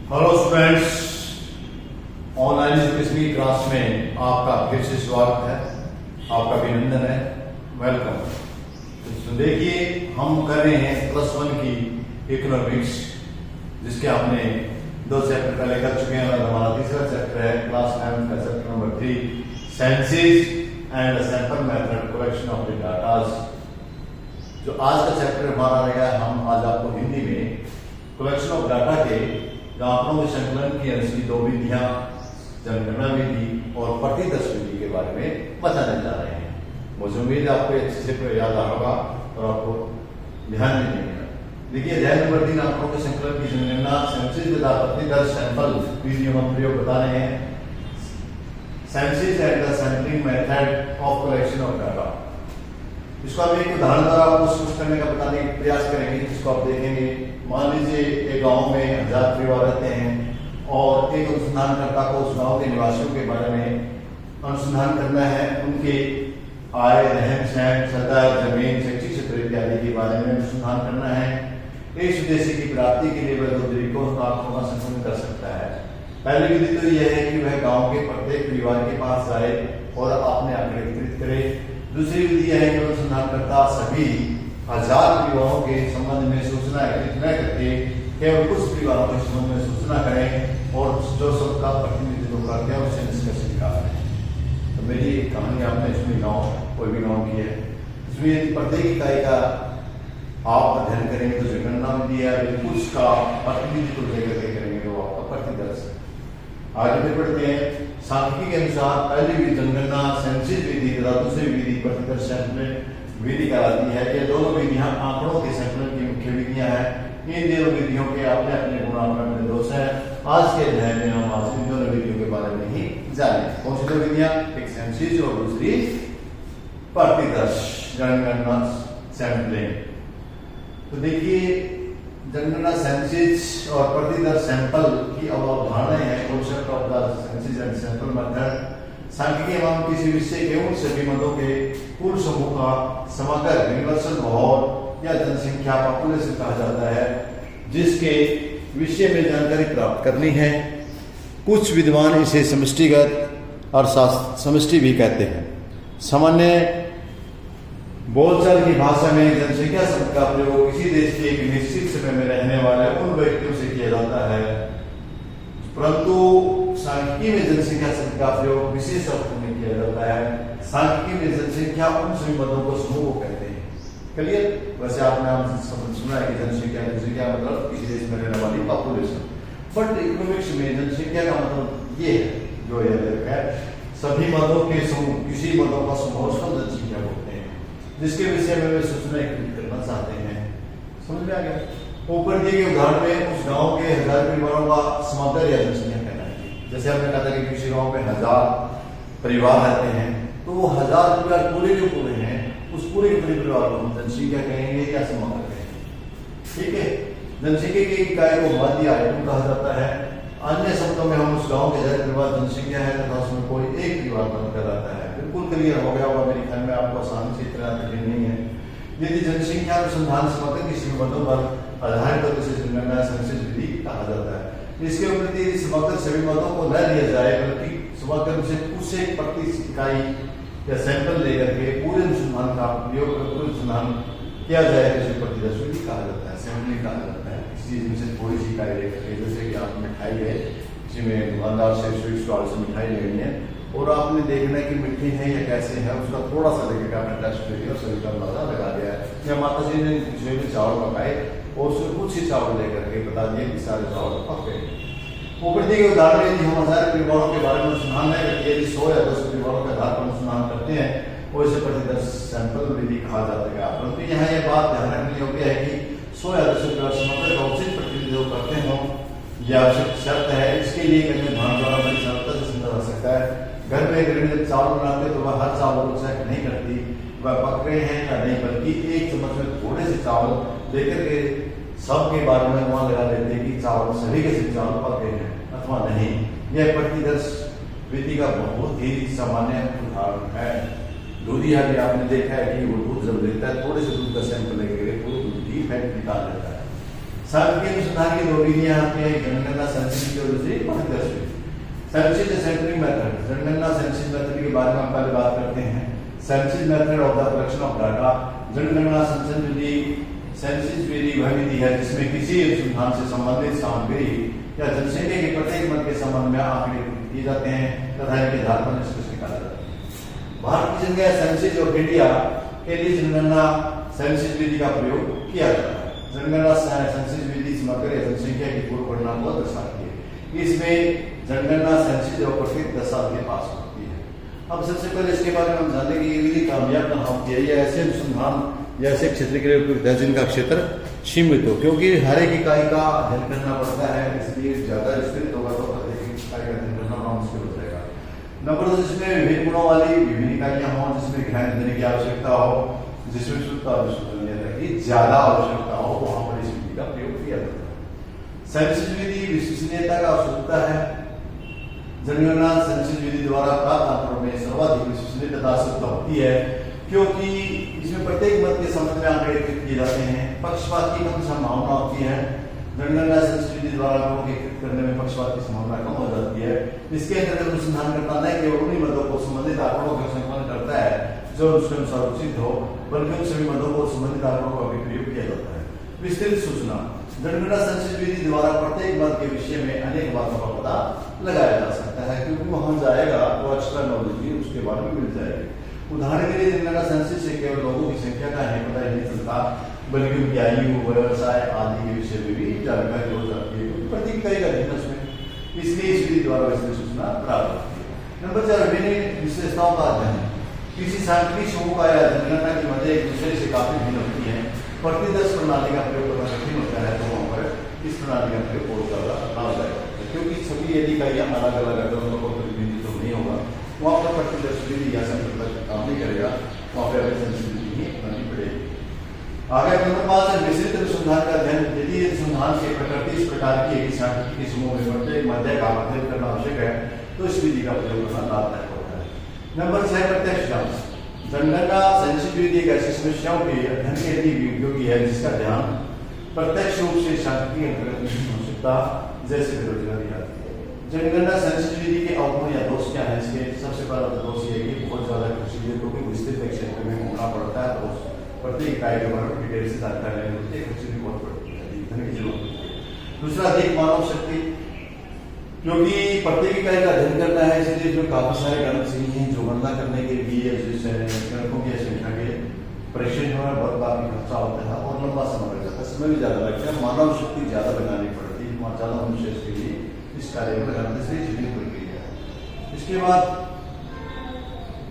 Hello students, online education की class में आपका फिर से स्वागत है, आपका अभिनंदन है, वेलकम। तो देखिए, हम कर रहे हैं +1 की इकोनॉमिक्स, जिसके आपने 2 चैप्टर पहले कर चुके हैं और हमारा तीसरा चैप्टर है क्लास 9 का chapter number 3, senses and sample method collection of the datas. जो आज का चैप्टर हमारा रहेगा, हम आज आपको हिंदी में कलेक्शन ऑफ डाटा के आंकड़ों के संकलन की इसकी 2 विधियां, जनगणना विधि और प्रतिदर्श विधि के बारे में बताने जा रहे हैं। मुझे उम्मीद है आपको अच्छे से याद होगा और आपको ध्यान में देंगे। देखिए, अध्याय नंबर 3 आंकड़ों के संकलन की जनगणना सेंसिस तथा प्रतिदर्श सैंपल विधियों का प्रयोग बता रहे हैं। Census and the sampling method of collection of data. इसको हम एक उदाहरण द्वारा आपको स्पष्ट करने का बताने का प्रयास करेंगे, जिसको आप देखेंगे। मान लीजिए एक गांव में 1000 परिवार रहते हैं और एक अनुसंधानकर्ता को उस गांव के निवासियों के बारे में अनुसंधान करना है। उनके आय, रहन सहन, सतह, जमीन, शैक्षिक क्षेत्र इत्यादि के बारे में अनुसंधान करना है। इस उद्देश्य की प्राप्ति के लिए वह 2 तरीकों का संकलन कर सकता है। पहली विधि तो यह है कि वह गाँव के प्रत्येक परिवार के पास जाए और अपने आंकड़े एकत्रित करे। दूसरी विधि यह है कि अनुसंधानकर्ता सभी 1000 परिवारों के संबंध में सूचना एकत्रित न करके केवल कुछ परिवारों के संबंध में सूचना करें और जो सबका प्रतिनिधित्व करते हैं उसे निष्कर्ष निकालें। तो मेरी कहानी आपने इसमें कोई भी गाँव की है, इसमें प्रत्येक इकाई का आप अध्ययन करेंगे तो जनगणना विधि है, कुछ का प्रतिनिधित्व लेकर के करेंगे तो आपका प्रतिदर्श। आगे फिर बढ़ते हैं। सांख्यिकी के अनुसार पहली विधि जनगणना सेंसिस विधि तथा दूसरी विधि प्रतिदर्श विधि कहलाती है। ये दोनों विधियां आंकड़ों के संकलन की मुख्य विधियां हैं। इन दोनों विधियों के अपने अपने गुण अपने दोष हैं। आज के अध्याय में हम आज इन दोनों विधियों के बारे में ही जानेंगे। कौन सी दो विधियां? एक सेंसिस और दूसरी प्रतिदर्श जनगणना सैंपलिंग। तो देखिए, जनगणना सेंसिस और प्रतिदर्श सैंपल की अवधारणाएं हैं। Concept of the census and sample method. सांख्यिकी एवं किसी विषय के उन सभी मदों के कुल समूह का समग्र यूनिवर्सल बहुल या जनसंख्या पॉपुलेशन कहा जाता है, जिसके विषय में जानकारी प्राप्त करनी है। कुछ विद्वान इसे समष्टिगत और समष्टि भी कहते हैं। सामान्य बोलचाल की भाषा में जनसंख्या शब्द का प्रयोग किसी देश के एक निश्चित समय में रहने वाले उन व्यक्तियों से किया जाता है, परंतु सांख्यिकी में जनसंख्या शब्द का प्रयोग विशेष अर्थ में किया जाता है। सांख्यिकी में जनसंख्या उन सभी मदों को समूह को कहते हैं। क्लियर? वैसे आपने सुना है कि जनसंख्या मतलब किसी देश में रहने वाली पॉपुलेशन, बट इकोनॉमिक्स में जनसंख्या का मतलब ये है, जो यह है सभी मदों के समूह, किसी मदों का समूह उसको जनसंख्या बोलते हैं, जिसके विषय में वे सूचना एकत्रित करना चाहते हैं। समझ में आ गया? ऊपर दिए गए उदाहरण में उस गांव के 1000 परिवारों का समग्र या जनसंख्या कहलाएगी। जैसे हमने कहा था कि किसी गांव में 1000 परिवार रहते हैं, तो वो 1000 परिवार पूरे के पूरे हैं, उस पूरे के पूरे परिवार को हम जनसंख्या कहेंगे या समग्र कहेंगे। ठीक है? जनसंख्या की इकाई को आबादी आयतन कहा जाता है। अन्य शब्दों में हम उस गांव के 1000 परिवार जनसंख्या है तथा उसमें कोई एक परिवार बनकर रहता है। बिल्कुल क्लियर हो गया होगा मेरे ख्याल में, आपको आसानी से इतना कठिन नहीं है। यदि जनसंख्या अनुसंधान समग्र किसी मदों पर आधारित होते से जनगणना सेंसिस विधि कहा जाता है। इसके उपरि यदि समग्र सभी मदों को न लिया जाए, बल्कि समग्र से कुछ एक प्रति इकाई या सैंपल लेकर के पूरे अनुसंधान का प्रयोग कर पूरे अनुसंधान किया जाए तो इसे प्रतिदर्श विधि कहा जाता है, सैंपलिंग कहा जाता है। किसी चीज में से थोड़ी सी इकाई लेकर के, जैसे कि आप मिठाई है, किसी में दुकानदार से स्वीट स्टॉल से मिठाई लेनी है और आपने देखना है कि मीठी है या कैसे है, उसका थोड़ा सा लेकर आपने टेस्ट ले लिया और सभी का अंदाजा लगा दिया है। या माता जी ने कुछ चावल पकाए और उसमें कुछ ही चावल लेकर के बता दिए कि सारे चावल पके। ऊपर दिए गए उदाहरण में हम 1000 परिवारों के बारे में अनुसंधान नहीं करते, यदि 100 या 10 परिवारों के आधार पर अनुसंधान करते हैं और इसे प्रतिदर्श सैंपल विधि कहा जाता है। परंतु यहाँ यह बात ध्यान रखने योग्य है कि 100 या 10 परिवार समग्र का उचित प्रतिनिधित्व करते हों यह आवश्यक शर्त है। इसके लिए कहीं भाग द्वारा बड़ी सरलता से समझा जा सकता है। घर में गृहिणी जब चावल बनाते तो वह हर चावल को चेक नहीं करती वह पक रहे हैं या नहीं, बल्कि एक चम्मच में थोड़े से चावल लेकर के सबके बारे में वहां लगा देते हैं कि चावल सभी के सभी चावल पक गए हैं अथवा नहीं। यह प्रतिदर्श विधि का बहुत ही सामान्य उदाहरण है। दूधिया भी आपने देखा है कि वो दूध जब लेता है थोड़े से दूध का सैंपल लेकर पूरे दूध की फैट निकाल लेता है। सांख्यिकी अनुसंधान की दो विधियां आती हैं, जनगणना संचित और दूसरी प्रतिदर्श विधि। संचित सेंटरिंग मेथड, जनगणना संचित मेथड के बारे में हम पहले बात करते हैं। संचित method of the collection of data. जनगणना संचित विधि, सेंसस विधि वह विधि है जिसमें किसी अनुसंधान से संबंधित सामग्री या जनसंख्या के प्रत्येक मद के संबंध में आंकड़े किए जाते हैं तथा इनके आधार पर निष्कर्ष निकाला जाता है। भारत की जनगणना सेंसस ऑफ इंडिया के लिए जनगणना सेंसस विधि का प्रयोग किया जाता है। जनगणना सेंसस विधि समग्र जनसंख्या की पूर्व गणना को दर्शाती है। इसमें जनगणना सेंसस और प्रत्येक 10 साल के पास होती है। अब सबसे पहले इसके बारे में हम जानते कि ये विधि कामयाब न होती है या ऐसे अनुसंधान या ऐसे क्षेत्र के लिए उपयुक्त है जिनका क्षेत्र सीमित हो, क्योंकि हर एक इकाई का अध्ययन करना पड़ता है, इसलिए ज्यादा विस्तृत होगा तो प्रत्येक इकाई का अध्ययन करना बड़ा मुश्किल हो जाएगा। नंबर 2, जिसमें विभिन्न गुणों वाली विभिन्न इकाइयां हों, जिसमें ध्यान देने की आवश्यकता हो, जिसमें शुद्धता की ज्यादा आवश्यकता हो, वहां पर इस विधि का प्रयोग किया जाता है। सेंसस विधि विश्वसनीयता का आवश्यकता है। जनगणना सेंसस विधि द्वारा प्राप्त आंकड़ों में सर्वाधिक विश्वसनीय तथा आवश्यकता होती है, क्योंकि इसमें प्रत्येक मत के संबंध में आंकड़े एकत्रित किए जाते हैं। पक्षपात की कम संभावना होती है। जनगणना सेंसस विधि द्वारा आंकड़ों को एकत्रित करने में पक्षपात की संभावना कम हो जाती है। इसके अंतर्गत अनुसंधानकर्ता न केवल उन्हीं मदों को संबंधित आंकड़ों का संकलन करता है जो उसके अनुसार उचित हो, बल्कि उन सभी मदों को संबंधित आंकड़ों का भी प्रयोग किया जाता है। विस्तृत सूचना, जनगणना सेंसस विधि द्वारा प्रत्येक मत के विषय में अनेक बातों का पता लगाया जा सकता है, क्योंकि वहां जाएगा तो एक्स्ट्रा नॉलेज भी उसके बारे में मिल जाएगी। उदाहरण के लिए जनगणना सेंसस से केवल लोगों की संख्या का ही पता नहीं चलता, बल्कि उनकी आयु, व्यवसाय आदि के विषय में भी जानकारी हो जाती है, क्योंकि प्रत्येक इकाई का अध्ययन उसमें, इसलिए इस विधि द्वारा विस्तृत सूचना प्राप्त होती है। नंबर 4, विभिन्न विशेषताओं का अध्ययन। किसी सांख्यिकी समूह का या जनगणना की मदद एक दूसरे से काफी भिन्न होती है। प्रतिदर्श प्रणाली का प्रयोग करना कठिन होता है, तो वहां पर इस प्रणाली का प्रयोग बहुत ज्यादा लाभदायक होता है, क्योंकि सभी यदि इकाइयां अलग अलग है तो उनका कोई प्रतिनिधित्व नहीं होगा। वहां पर प्रतिदर्श विधि या संकल्प काम नहीं करेगा, वहां पर सेंसिटिविटी ही बनानी पड़ेगी। आगे नंबर 5 है विस्तृत अनुसंधान का अध्ययन। यदि अनुसंधान की प्रकृति इस प्रकार की है कि सांख्यिकी के समूह में प्रत्येक मध्य का अध्ययन करना आवश्यक है, तो इस विधि का प्रयोग करना लाभदायक होता है। नंबर 6, प्रत्यक्ष जांच। जनगणना सेंसस विधि एक ऐसी समस्याओं के अध्ययन के लिए उपयोगी है जिसका ध्यान प्रत्यक्ष रूप से सांख्यिकी अंतर्गत नहीं हो सकता, जैसे बेरोजगारी आदि। जनगणना सेंसस विधि के अवगुण या दोष क्या है? इसके सबसे पहला दोष ये है कि बहुत ज्यादा कृषि को विस्तृत क्षेत्र में घूमना पड़ता है, तो प्रत्येक इकाई के बारे में डिटेल से जानकारी लेनी होती है, कृषि भी बहुत पड़ती है, धन की जरूरत होती है। दूसरा, अधिक मानव शक्ति, क्योंकि प्रत्येक इकाई का अध्ययन करना है, इसलिए जो काफी सारे गणक चाहिए जो गणना करने के लिए गणकों की संख्या के परीक्षण जो है बहुत काफी खर्चा होता है और लंबा समय लग जाता है, समय भी ज्यादा लगता है, मानव शक्ति ज्यादा लगानी पड़ती है, ज्यादा मनुष्य इसके लिए इस कार्य में लगाने से जटिल प्रक्रिया है। इसके बाद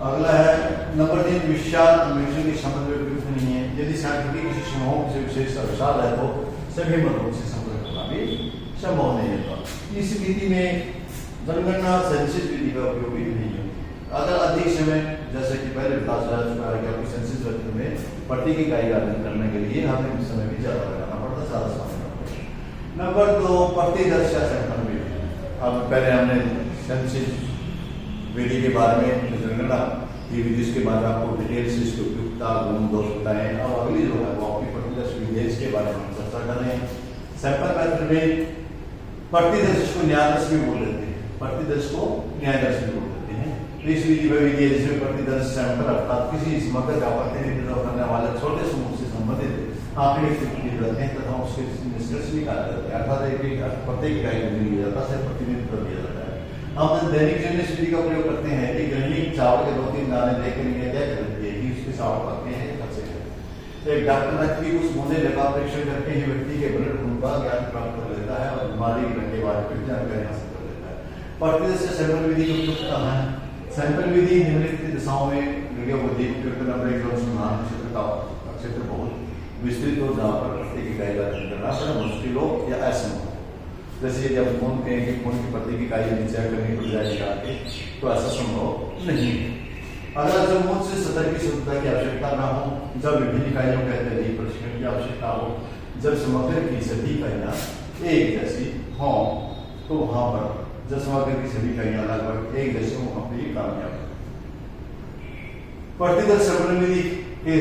अगला है नंबर 3, विशाल अन्वेषण की समझ में उपयुक्त नहीं है। यदि सांख्यिकी किसी समूह से विशेष विशाल है तो सभी मदों से संपर्क करना भी संभव नहीं होता। इस विधि में जनगणना सेंसस विधि का उपयोग भी नहीं है। अगर अधिक समय, जैसे कि पहले बता चुका है कि सेंसस विधि में प्रत्येक इकाई का अध्ययन करने के लिए हमें समय भी ज्यादा लगाना पड़ता है, ज्यादा समय लगाना पड़ता है। नंबर 2, प्रतिदर्श या संकलन विधि। अब पहले हमने सेंसस विधि के बारे में, जनगणना की विधि के बारे में आपको डिटेल से इसकी उपयुक्ता, गुण, दोष बताए। अब अगली जो है वो आपकी प्रतिदर्श विधि है, इसके बारे में हम चर्चा करें। सैंपल मेथड में प्रतिदर्श को न्यायदर्श भी बोल देते हैं, प्रतिदर्श को न्यायदर्श भी बोल देते हैं। इस विधि वह विधि है जिसमें प्रतिदर्श सैंपल अर्थात किसी समग्र का प्रतिनिधित्व करने वाले छोटे समूह से संबंधित आंकड़े किए जाते हैं तथा उसके निष्कर्ष निकाले जाते हैं, अर्थात प्रत्येक इकाई में लिया जाता है, प्रतिनिधित्व दिया जाता है। हम दैनिक जीवन में विधि का प्रयोग करते हैं कि गृहिणी चावल के 2-3 दाने देकर क्या करती है कि उसके चावल पकते हैं, खर्चे हैं। एक डॉक्टर व्यक्ति को मुंह लेखा परीक्षण करके ही व्यक्ति के ब्लड खून का ज्ञान प्राप्त कर लेता है और बीमारी के बारे में जानकारी हासिल कर लेता है। प्रतिदर्श से सैंपल विधि की उपयुक्तता है। सैंपल विधि निम्नलिखित दिशाओं में वीडियो को उपयुक्त अनुसंधान क्षेत्र बहुत विस्तृत हो, जहाँ पर प्रत्येक इकाई का अध्ययन करना बड़ा मुश्किल हो या असंभव। जैसे यदि आप फोन कहें कि फोन की प्रत्येक इकाई चेक करनी पड़ जाएगी आगे, तो ऐसा संभव नहीं है। अगर जब मुझसे सतर्क की शुद्धता की आवश्यकता ना हो, जब विभिन्न इकाइयों के अत्यधिक प्रशिक्षण की आवश्यकता हो, जब समग्र की सभी इकाइयां एक जैसी हो, तो वहां पर जब समग्र की सभी इकाइयां लगभग एक जैसी हो, वहां पर कामयाब। प्रतिदर्श संकलन विधि के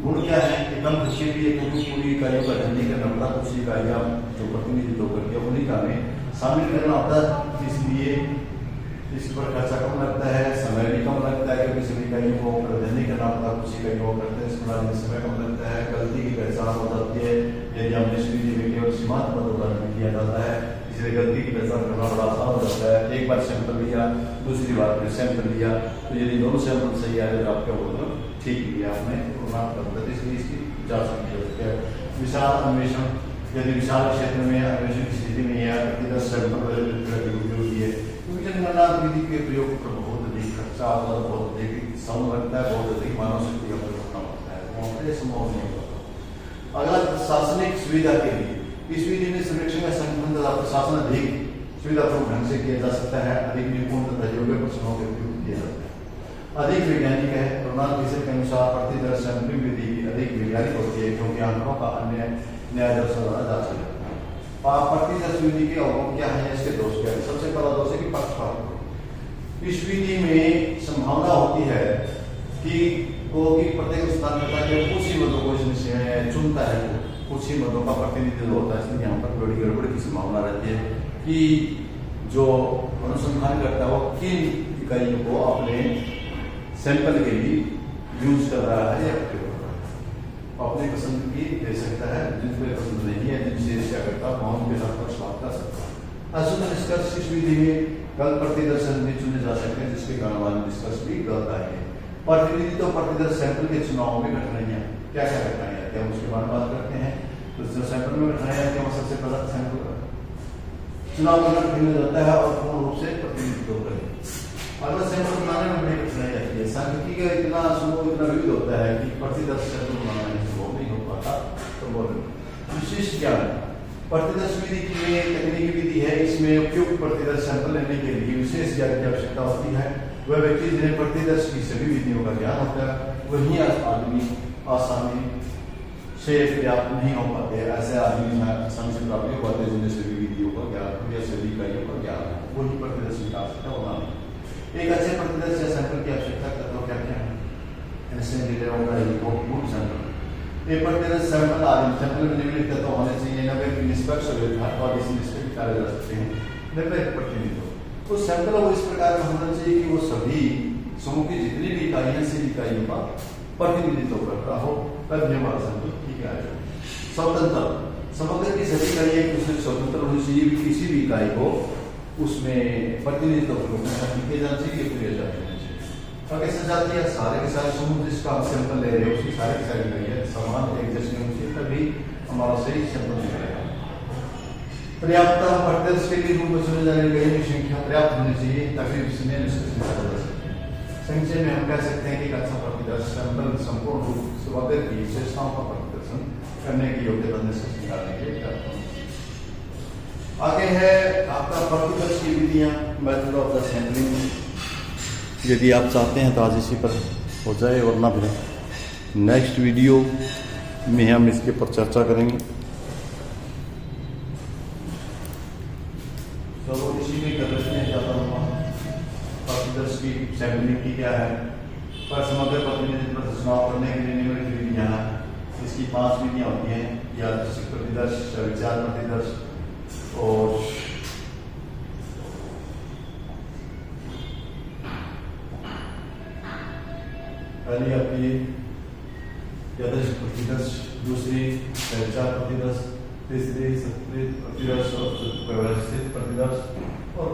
गुण क्या है कि कम खर्चे भी है, क्योंकि पूरी इकाइयों का अध्ययन करना पड़ा, कुछ इकाइयाँ जो प्रतिनिधित्व करती है उन्हीं का में शामिल करना होता है, इसलिए इस पर खर्चा कम लगता है, समय भी कम लगता है, क्योंकि सभी इकाइयों को अध्ययन करना पड़ता है, कुछ इकाइयों को करते हैं, इस प्रकार समय कम लगता है, गलती की पहचान हो जाती है यदि हम निष्क्रिय में केवल सीमांत पदों किया जाता है, इसलिए गलती की पहचान करना बड़ा आसान हो जाता है। एक बार सैंपल लिया, दूसरी बार फिर सैंपल लिया, तो यदि दोनों सैंपल सही आए तो आपका बोलो ठीक लिया आपने, इसलिए इसकी जांच की जरूरत है। विशाल अन्वेषण, यदि विशाल क्षेत्र में अन्वेषण की स्थिति में है, प्रतिदर्श सैंपल उपयोगी है, विधि के प्रयोग पर बहुत अधिक खर्चा होता है, बहुत अधिक समय लगता है, बहुत अधिक मानव शक्ति का प्रयोग करना होता है, संभव नहीं होता। अगला प्रशासनिक सुविधा के लिए इस विधि में सर्वेक्षण का संकलन तथा प्रशासन अधिक सुविधापूर्ण ढंग से किया जा सकता है, अधिक निपुण तथा योग्य प्रश्नों के उपयोग किया जाता है, अधिक वैज्ञानिक है। रोनाल्ड विशेष के अनुसार प्रतिदर्श सैंपलिंग विधि अधिक वैज्ञानिक होती है, क्योंकि आंकड़ों का अन्य न्याय दर्शन जा सकता है। प्रतिदर्श विधि के अवगुण क्या है, इसके दोष क्या है? सबसे पहला दोष है कि पक्षपात। इस विधि में संभावना होती है कि प्रत्येक स्थानकर्ता के कुछ ही मतों को इसमें चुनता है, कुछ ही मतों का प्रतिनिधित्व होता है, इसलिए यहाँ पर बड़ी गड़बड़ की संभावना रहती है कि जो अनुसंधान करता है वो किन इकाइयों को अपने सैंपल के लिए यूज कर रहा है या अपनी पसंद की दे सकता है, जिनपे पसंद नहीं है, जिनसे क्या करता है उनके साथ पक्षपात कर सकता है। अशुद्ध निष्कर्ष, इस विधि में गलत प्रतिदर्शन भी चुने जा सकते हैं, जिसके कारण निष्कर्ष भी गलत आएंगे। प्रतिनिधित्व प्रतिदर्श सैंपल के चुनाव में कठिनाइयाँ, क्या क्या कठिनाइयाँ आती है हम उसके बारे में बात करते हैं। तो जो सैंपल में कठिनाइयाँ आती है, सबसे पहला सैंपल चुनाव करना कठिन हो जाता है और पूर्ण रूप से प्रतिनिधित्व करें। अगर सैंपल बनाने में बड़ी कठिनाई आती है, सांख्यिकी का इतना समूह इतना विविध होता है कि प्रतिदर्श सैंपल बनाना संभव नहीं हो पाता। तो बोल विशिष्ट ज्ञान, प्रतिदर्श विधि में तकनीकी विधि है, इसमें उपयुक्त प्रतिदर्श सैंपल लेने के लिए विशेष ज्ञान की आवश्यकता होती है। वह व्यक्ति जिन्हें प्रतिदर्श की सभी विधियों का ज्ञान होता है, वही आदमी आसानी से पर्याप्त नहीं हो पाते, ऐसे आदमी आसानी से प्राप्त नहीं हो पाते जिन्हें सभी विधियों का ज्ञान या सभी इकाइयों का ज्ञान है, वही प्रतिदर्श की आवश्यकता होना। एक अच्छे प्रतिदर्श या सैंपल की आवश्यकता तत्व क्या क्या है? ऐसे होगा रिपोर्ट गुड सैंपल, एक प्रतिदर्श सैंपल आदि सैंपल में निम्नलिखित तत्व होने चाहिए। नब्बे निष्पक्ष और इसी निष्पक्ष कार्य कर सकते हैं। 90 प्रतिनिधित्व, तो सैंपल वो इस प्रकार का होना चाहिए कि वो सभी समूह की जितनी भी इकाइयां से इकाइयों का प्रतिनिधित्व करता हो, तब ये हमारा सैंपल ठीक है। स्वतंत्र, समग्र की सभी इकाइयां एक दूसरे से स्वतंत्र होनी चाहिए, किसी भी इकाई को उसमें प्रतिनिधित्व किया जाना चाहिए, किया जाना चाहिए। और कैसे जाती है, सारे के सारे समूह जिसका हम सैंपल ले रहे हैं उसकी सारी की सारी इकाइयां समान एक जैसी होनी चाहिए, तभी हमारा सही सैंपल निकलेगा। पर्याप्त प्रतिदर्श के लिए रूप में चुने जाने वाली की संख्या पर्याप्त होनी चाहिए, ताकि इसमें निष्कर्ष निकाला जा सके। संक्षेप में हम कह सकते हैं कि अच्छा प्रतिदर्श सैंपल संपूर्ण रूप से वगैरह की विशेषताओं का प्रतिदर्शन करने की योग्यता निष्कर्ष निकालने के लिए। आगे है आपका प्रतिदर्श की विधियां, मेथड ऑफ द सैंपलिंग। यदि आप चाहते हैं तो आज इसी पर हो जाए, वरना फिर नेक्स्ट वीडियो में हम इसके पर चर्चा करेंगे। तो इसी में कर लेते हैं ज़्यादा प्रतिदर्श की सैंपलिंग की क्या है, पर समग्र प्रतिनिधित्व पर चुनाव करने के लिए निम्नलिखित विधियां हैं। इसकी 5 विधियां होती हैं, यादृच्छिक प्रतिदर्श, विचार प्रतिदर्श और पहली आपकी यादृच्छिक प्रतिदर्श, दूसरी विचार प्रतिदर्श, तीसरी प्रतिदर्श और व्यवस्थित प्रतिदर्श और